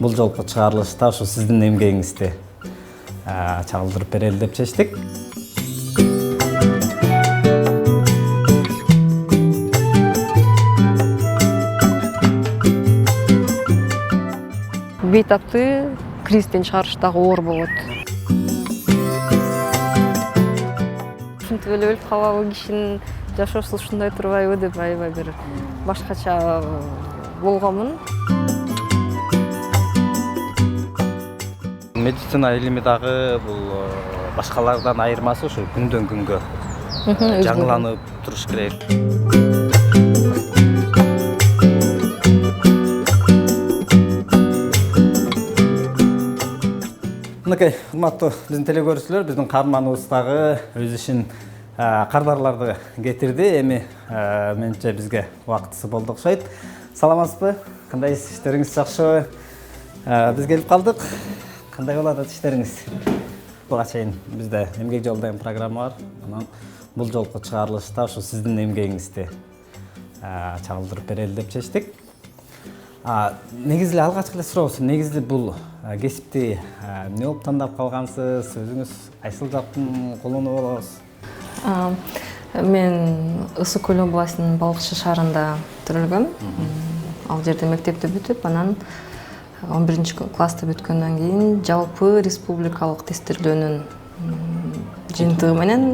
бул жолку чыгарылышта ушу сиздин эмгегиңизди чагылдырып берели деп чечтик. Бейтапты кризистен чыгарыштагы оор болот. Ушинтип эле өлүп калабы, кишинин жашоосу ушундай турбайбы деп аябай бир башкача болгонмун. Медицина илими дагы бул башкалардан айырмасы ушу күндөн күнгө жаңыланып туруш керек. Мынакей, урматтуу биздин телекөрүүчүлөр, биздин каарманыбыз дагы өз ишин кардарларды кетирди. Эми менимче бизге убактысы болду окшойт. Саламатсызбы? Кандайсыз? Иштериңиз жакшыбы? Биз келип калдык. Кандай болот иштериңиз? Буга чейин бизде эмгек жолу деген программа бар. Анан бул жолку чыгарылышта ушу сиздин эмгегиңизди чагылдырып берели деп чечтик. Негизи эле алгачкы эле сурообуз. Негизи бул кесипти эмне болуп тандап калгансыз? Өзүңүз кайсыл жактын колунуп болосуз? Мен Ысык Көл областынын Балыкчы шаарында төрөлгөм. Ал жерде мектепти бүтүп, анан 11-класты бүткөндөн кийин жалпы республикалык тестирлөөнүн жыйынтыгы менен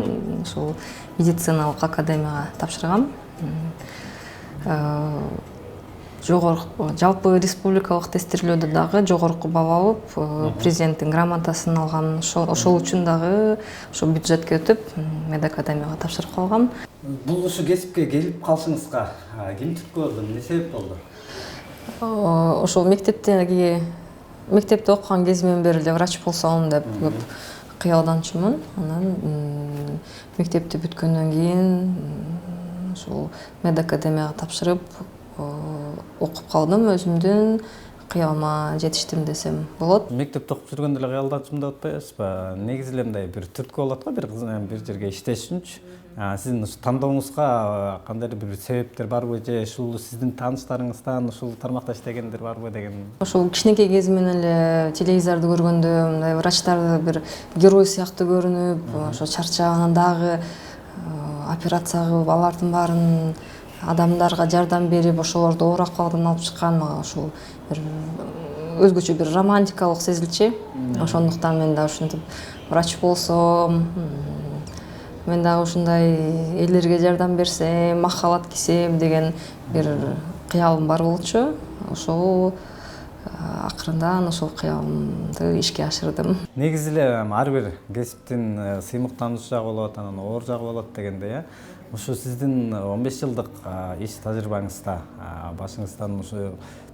ушул медициналык академияга тапшыргам. Жалпы республикалык тестирлөөдө дагы жогорку бала алып, президенттин грамотасын алгам. Ошол үчүн дагы ошо бюджетке өтүп, медакадемияга тапшырып калгам. Бул ушу кесипке келип калышыңызга ким түрткү болду, эмне себеп болду? Ошол мектепте окуган кезимден бери эле врач болсом деп көп кыялданчумун. Анан мектепти бүткөндөн кийин ошол медакадемияга тапшырып окуп калдым, өзүмдүн кыялыма жетиштим десем болот. Мектепте окуп жүргөндө эле кыялданчумун деп атпайсызбы? Негизи эле мындай бир түрткү болот го, бир жерге иштеш үчүнчү. Сиздин тандооңузга кандайдыр бир себептер барбы же ушул сиздин тааныштарыңыздан ушул тармакта иштегендер барбы деген? Ошол кичинекей кезимден эле телевизорду көргөндө мындай врачтарды бир герой сыяктуу көрүнүп, ошо чарчап, анан дагы операция кылып, алардын баарын адамдарга жардам берип, ошолорду оор акыбалдан алып чыккан, мага ушул бир өзгөчө бир романтикалык сезилчү. Ошондуктан мен да ушинтип врач болсом, мен дагы ушундай элдерге жардам берсем, махалат кийсем деген бир кыялым бар болчу. Ошол акырындан ошол кыялымды ишке ашырдым. Негизи эле ар бир кесиптин сыймыктануучу жагы болот, анан оор жагы болот дегенде, ушу сиздин 15 жылдык иш тажрыйбаңызда башыңыздан ушу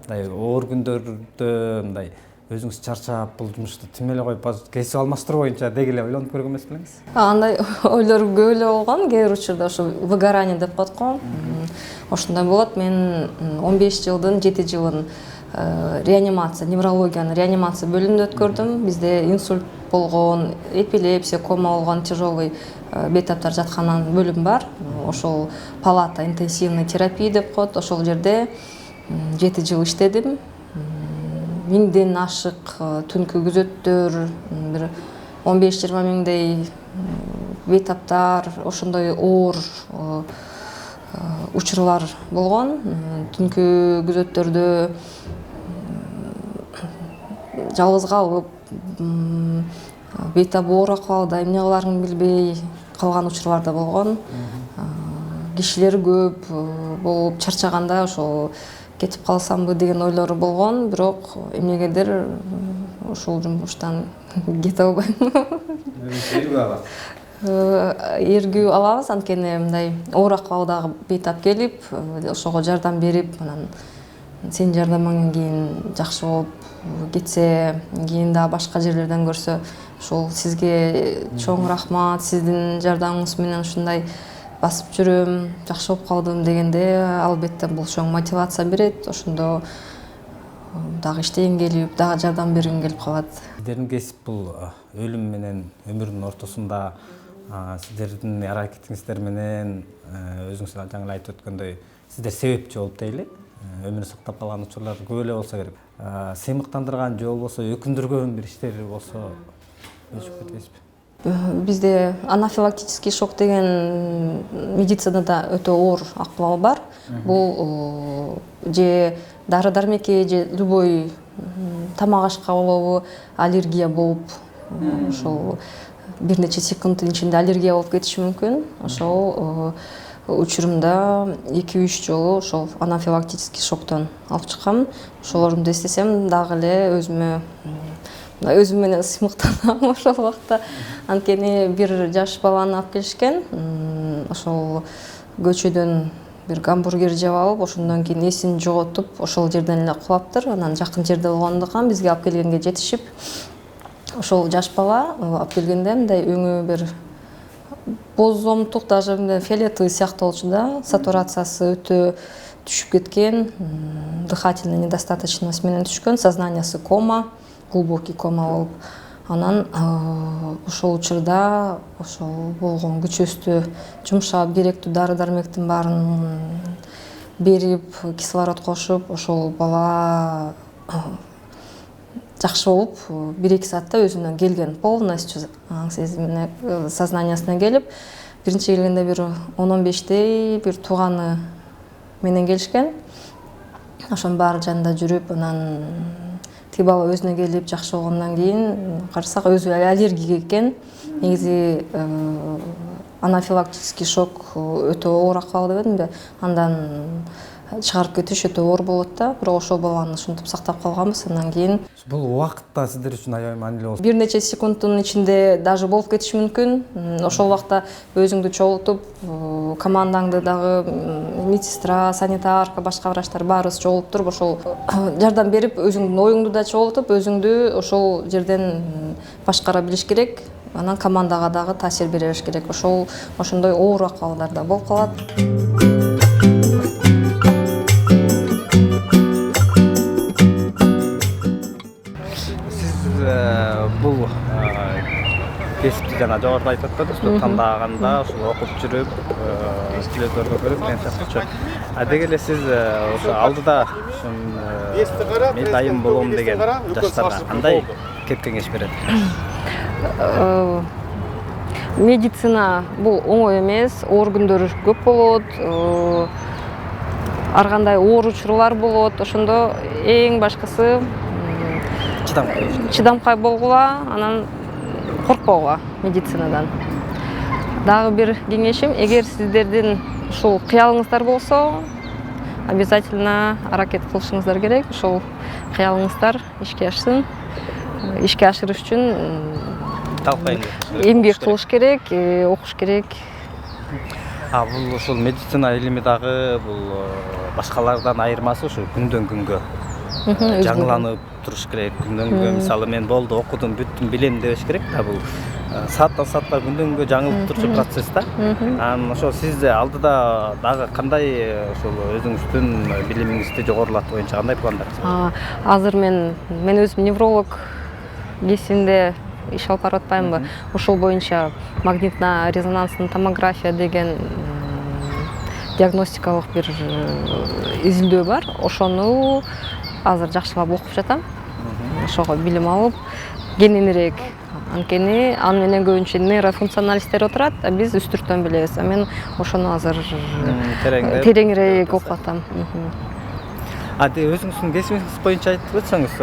мындай оор күндөрдө мындай өзүңүз чарчап бул жумушту тим эле коюп кесип алмаштыруу боюнча деги эле ойлонуп көргөн эмес белеңиз? Андай ойлор көп эле болгон, кээ бир учурда ошо выгорание деп коет го. Ошондой болот. Мен 15 жылдын 7 жылын реанимация, неврологиянын реанимация бөлүмүндө өткөрдүм. Бизде инсульт болгон, эпилепсия, кома болгон тяжелый бейтаптар жаткан бөлүм бар. Ошол палата интенсивный терапия деп коет. Ошол жерде 7 жыл иштедим. 1000ден ашык түнкү күзөттөр, бир 15-20 миңдей бейтаптар, ошондой оор учурлар болгон. Түнкү күзөттөрдө жалгыз калып, бейтап оор акыбалда эмне кыларын билбей калган учурлар да болгон. Кишилер көп болуп чарчаганда ошол кетип калсамбы деген ойлору болгон, бирок эмнегедир ушул жумуштан кете албайм. Эргүү алабыз, анткени мындай оор акыбалдагы бейтап келип, ошого жардам берип, анан сенин жардамыңдан кийин жакшы болуп кетсе, кийин да башка жерлерден көрсө, ошол сизге чоң рахмат, сиздин жардамыңыз менен ушундай басып жүрөм, жакшы болуп калдым дегенде, албетте бул чоң мотивация берет. Ошондо дагы иштегим келип, дагы жардам бергим келип калат. Сиздердин кесип бул өлүм менен өмүрдүн ортосунда сиздердин аракетиңиздер менен өзүңүз жаңы айтып өткөндөй сиздер себепчи болуп дейли. өмүрүн сактап калган учурлар көп эле болсо керек. Сыймыктандырган же болбосо өкүндүргөн бир иштер болсо өчүп кетесизби? Бизде анафилактический шок деген медицинада өтө оор акыбал бар. Бул же дары дармекке же любой тамак ашка болобу аллергия болуп, ошол бир нече секунддун ичинде аллергия болуп кетиши мүмкүн. Ошол учурумда 2-3 жолу ошол анафилактический шоктон алып чыккам. Ошолорду эстесем дагы эле өзүм менен сыймыктанам ошол убакта. Анткени бир жаш баланы алып келишкен. Ошол көчөдөн бир гамбургер жеп алып, ошондон кийин эсин жоготуп, ошол жерден эле кулаптыр. Анан жакын жерде болгондуктан бизге алып келгенге жетишип, ошол жаш бала алып келгенде мындай өңү бир бозомтук, даже мындай фиолетовый сыяктуу болчу да, сатурациясы өтө түшүп кеткен, дыхательный недостаточность менен түшкөн, сознаниясы кома, глубокий кома болуп. Анан ошол учурда ошол болгон күчөстү жумшап, керектүү дары дармектин баарын берип, кислород кошуп, ошол бала жакшы болуп, 1-2 саатта өзүнө келген, полностью аң сезимине, сознаниясына келип, биринчи келгенде бир 10-15дей бир тууганы менен келишкен. Ошонун баары жанында жүрүп, анан тиги бала өзүнө келип жакшы болгондон кийин карасак өзү аллергия экен. Негизи анафилактический шок өтө оор акыбал деп эдимби, андан чыгарып кетиш өтө оор болот да, бирок ошол баланы ушинтип сактап калганбыз. Андан кийин Бул убакытта сиздер үчүн аябай маанилүү болот. бир нече секунддун ичинде даже болуп кетиши мүмкүн. Ошол убакта өзүңдү чогултуп, командаңды дагы медсестра, санитарка, башка врачтар баарыбыз чогулуп туруп, ошол жардам берип, өзүңдүн оюңду да чогултуп, өзүңдү ошол жерден башкара билиш керек. Анан командага дагы таасир бере бериш керек. Ошондой оор акыбалдар да болуп калат. Бул кесипти жана жогоруда айтып өттүңүз, тандаганда ушул окуп жүрүп, сүйлөздөрдү көрүп сыяктуучу. Деги эле сиз ошо алдыда мен дайым болом деген жаштарга кандай кеп кеңеш бересиз? Медицина бул оңой эмес, оор күндөр көп болот, ар кандай оор учурлар болот. Ошондо эң башкысы чыдамкай болгула, анан коркпогула медицинадан. Дагы бир кеңешим, эгер сиздердин ушул кыялыңыздар болсо, обязательно аракет кылышыңыздар керек. Ошол кыялыңыздар ишке ашсын. Ишке ашырыш үчүн эмгек кылыш керек, окуш керек. Бул ушул медицина илими дагы бул башкалардан айырмасы ушу күндөн күнгө жаңыланып туруш керек. Күндөн күнгө мисалы мен болду, окудум, бүттүм, билем дебеш керек да, бул сааттан саатка күндөн күнгө жаңылып турчу процесс да. Анан ошо сиз алдыда дагы кандай ошол өзүңүздүн билимиңизди жогорулатуу боюнча кандай пландарыңыз? Азыр мен өзүм невролог кесинде иш алып барып атпаймынбы? Ошол боюнча магнитно-резонанстын томография деген диагностикалык бир изилдөө бар. Ошону азыр жакшылап окуп жатам. Ошого билим алып, кененирээк. Анткени аны менен көбүнчө нейрофункционалисттер отурат, а биз үстүртөн билебиз. Мен ошону азыр тереңирээк окуп атам. Өзүңүздүн кесибиңиз боюнча айтып өтсөңүз,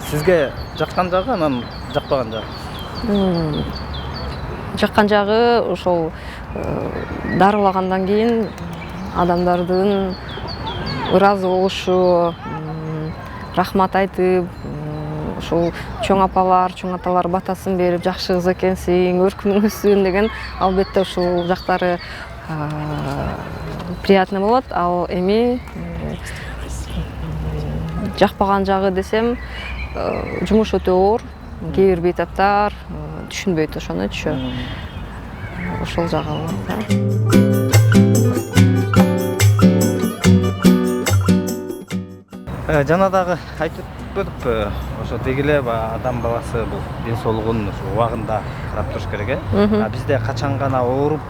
сизге жаккан жагы, анан жакпаган жагы? Жаккан жагы ошол дарылагандан кийин адамдардын ыраазы болушу, рахмат айтып, ошол чоң апалар, чоң аталар батасын берип, жакшы кыз экенсиң, өркүнүңүзсүн деген, албетте ушул жактары приятный болот. Ал эми жакпаган жагы десем, жумуш өтө оор, кээ бир бейтаптар түшүнбөйт ошонучу. Ошол жагы болот. Жана дагы айтып өтүп, ошо дегиле адам баласы бул ден соолугун убагында карап туруш керек. Бизде качан гана ооруп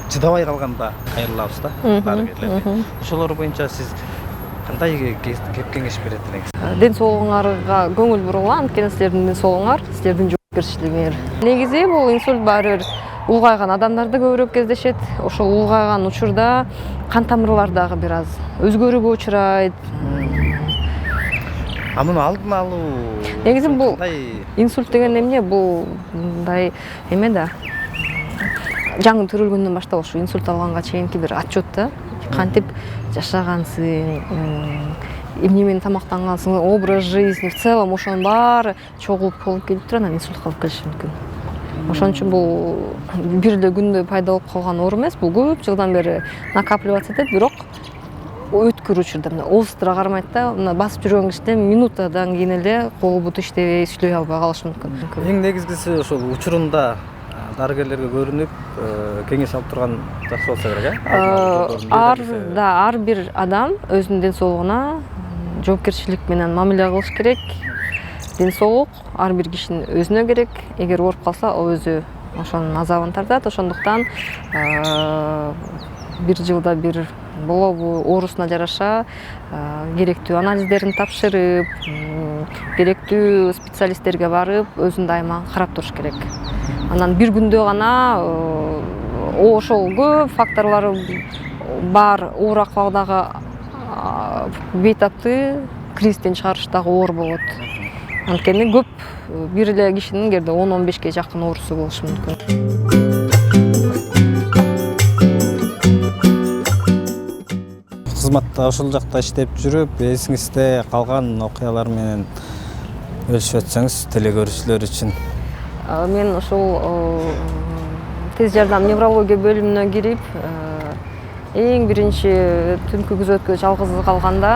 чыдабай калганда кайрылабыз да дарыгерлерге. Ошолор боюнча сиз кандай кеп кеңеш берет элеңиз? Ден соолугуңарга көңүл бургула, анткени силердин ден соолугуңар, силердин жоопкерчилигиңер. Негизи бул инсульт баары бир улгайган адамдарда көбүрөөк кездешет. Ошол улгайган учурда кан тамырлар дагы бир аз өзгөрүүгө учурайт. А муну алдын алуу Негизи бул кандай? инсульт деген эмне? Бул мындай эме да. Жаңы төрөлгөндөн баштап ушу инсульт алганга чейинки бир отчет да. Кантип жашагансың, эмне менен тамактангансың, образ жизни, в целом ошонун баары чогулуп болуп келип туруп анан инсульт калып келиши мүмкүн. Ошон үчүн бул бир эле күндө пайда болуп калган оору эмес, бул көп жылдан бери накапливаться этет, бирок өткөр учурда мына ооздура кармайт да, мына басып жүргөн кишиде минутадан кийин эле кол буту иштебей, сүйлөй албай калышы мүмкүн. Эң негизгиси ошол учурунда дарыгерлерге көрүнүп, кеңеш алып турган жакшы болсо керек, Ар бир адам өзүнүн ден соолугуна жоопкерчилик менен мамиле кылыш керек. Ден соолук ар бир кишинин өзүнө керек. Эгер ооруп калса, ал өзү ошонун азабын тартат. Ошондуктан бир жылда бир болобу оорусуна жараша керектүү анализдерин тапшырып, керектүү специалисттерге барып, өзүн дайыма карап туруш керек. Анан бир күндө гана ошол көп факторлор бар оор акыбалдагы бейтапты кризистен чыгарыштагы оор болот. Анткени көп бир эле кишинин кээде 10-15ке жакын оорусу болушу мүмкүн. Кызматта ошол жакта иштеп жүрүп, эсиңизде калган окуялар менен бөлүшүп өтсөңүз телекөрүүчүлөр үчүн. Мен ошол тез жардам неврология бөлүмүнө кирип, эң биринчи түнкү күзөткө жалгыз калганда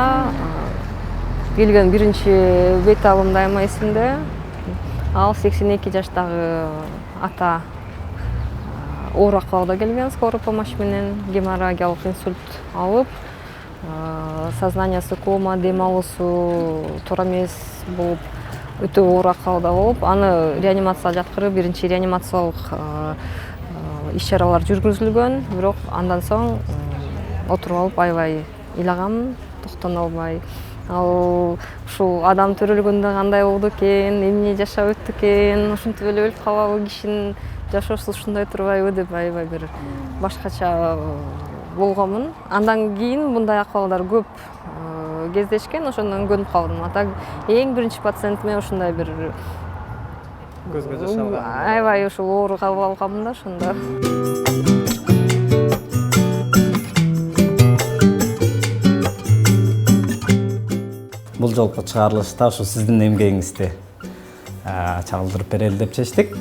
келген биринчи бет алым дайыма эсимде. Ал 82 жаштагы ата оор акыбалда келген, скорый помощь менен геморрагиялык инсульт алып, сознаниясы кома, дем алуусу туура эмес болуп, өтө оор акыбалда болуп, аны реанимацияга жаткырып, биринчи реанимациялык иш-чаралар жүргүзүлгөн, бирок андан соң отуруп алып аябай ыйлагам, токтоно албай. Ал ушул адам төрөлгөндө кандай болду экен, эмне жашап өттү экен, ушинтип эле өлүп калабы, кишинин жашоосу ушундай турбайбы деп аябай бир башкача болгонмун. Андан кийин мындай акыбалдар көп кездешкен, ошондон көнүп калдым. А так эң биринчи пациентиме ушундай бир Көзгө жаш алган. Аябай ушул оор кабыл алганмын да ошондо. Бул жолку чыгарылышта ушу сиздин эмгегиңизди чагылдырып берели деп чечтик.